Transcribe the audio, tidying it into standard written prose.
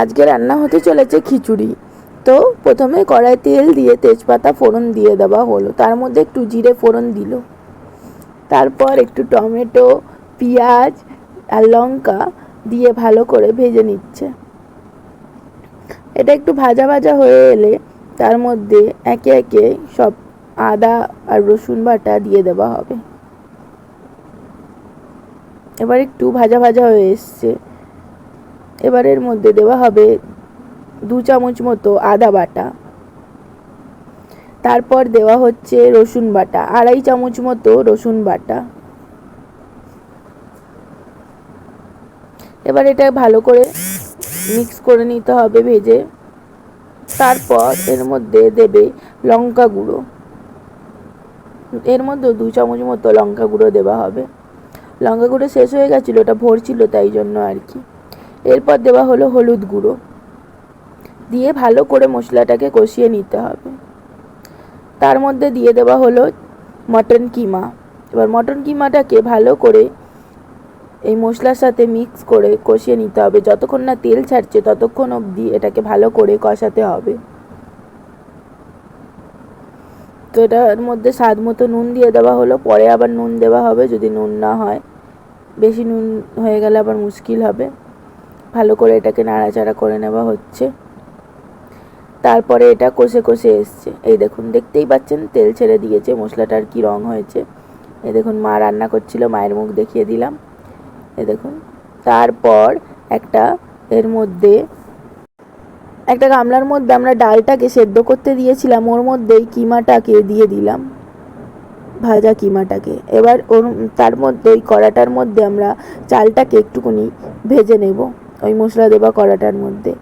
আজকে রান্না হতে চলেছে খিচুড়ি। তো প্রথমে কড়াই তেল দিয়ে তেজপাতা ফোড়ন দিয়ে দেওয়া হলো, তার মধ্যে একটু জিরে ফোড়ন দিল, তারপর একটু টমেটো, পেঁয়াজ আর লঙ্কা দিয়ে ভালো করে ভেজে নিচ্ছে। এটা একটু ভাজা ভাজা হয়ে এলে তার মধ্যে একে একে সব আদা আর রসুন বাটা দিয়ে দেওয়া হবে। এবার একটু ভাজা ভাজা হয়ে এসছে, এবার এর মধ্যে দেওয়া হবে 2 চামচ মতো আদা বাটা, তারপর দেওয়া হচ্ছে রসুন বাটা 2.5 চামচ মতো রসুন বাটা। এবার এটা ভালো করে মিক্স করে নিতে হবে ভেজে। তারপর এর মধ্যে দেবে লঙ্কা গুঁড়ো, এর মধ্যে 2 চামচ মতো লঙ্কা গুঁড়ো দেওয়া হবে। লঙ্কা গুঁড়ো শেষ হয়ে গেছিলো, ওটা ভরছিল তাই জন্য আর কি। এরপর দেওয়া হলো হলুদ গুঁড়ো, দিয়ে ভালো করে মশলাটাকে কষিয়ে নিতে হবে। তার মধ্যে দিয়ে দেওয়া হলো মটন কিমা। এবার মটন কিমাটাকে ভালো করে এই মশলার সাথে মিক্স করে কষিয়ে নিতে হবে, যতক্ষণ না তেল ছাড়ছে ততক্ষণ অবধি এটাকে ভালো করে কষাতে হবে। তো এটার মধ্যে স্বাদ মতো নুন দিয়ে দেওয়া হলো, পরে আবার নুন দেওয়া হবে যদি নুন না হয়, বেশি নুন হয়ে গেলে আবার মুশকিল হবে। ভালো করে এটাকে নাড়াচাড়া করে নেওয়া হচ্ছে। তারপরে এটা কষে কষে এসছে, এই দেখুন দেখতেই পাচ্ছেন তেল ছেড়ে দিয়েছে, মশলাটার কি রং হয়েছে। এই দেখুন মা রান্না করছিল, মায়ের মুখ দেখিয়ে দিলাম, এই দেখুন। তারপর এর মধ্যে একটা গামলার মধ্যে আমরা ডালটাকে সেদ্ধ করতে দিয়েছিলাম, ওর মধ্যেই কিমাটাকে দিয়ে দিলাম, ভাজা কিমাটাকে। এবার তার মধ্যে ওই কড়াটার মধ্যে আমরা চালটাকে একটুখানি ভেজে নেব, ওই মশলা দেওয়া কড়াটার মধ্যে।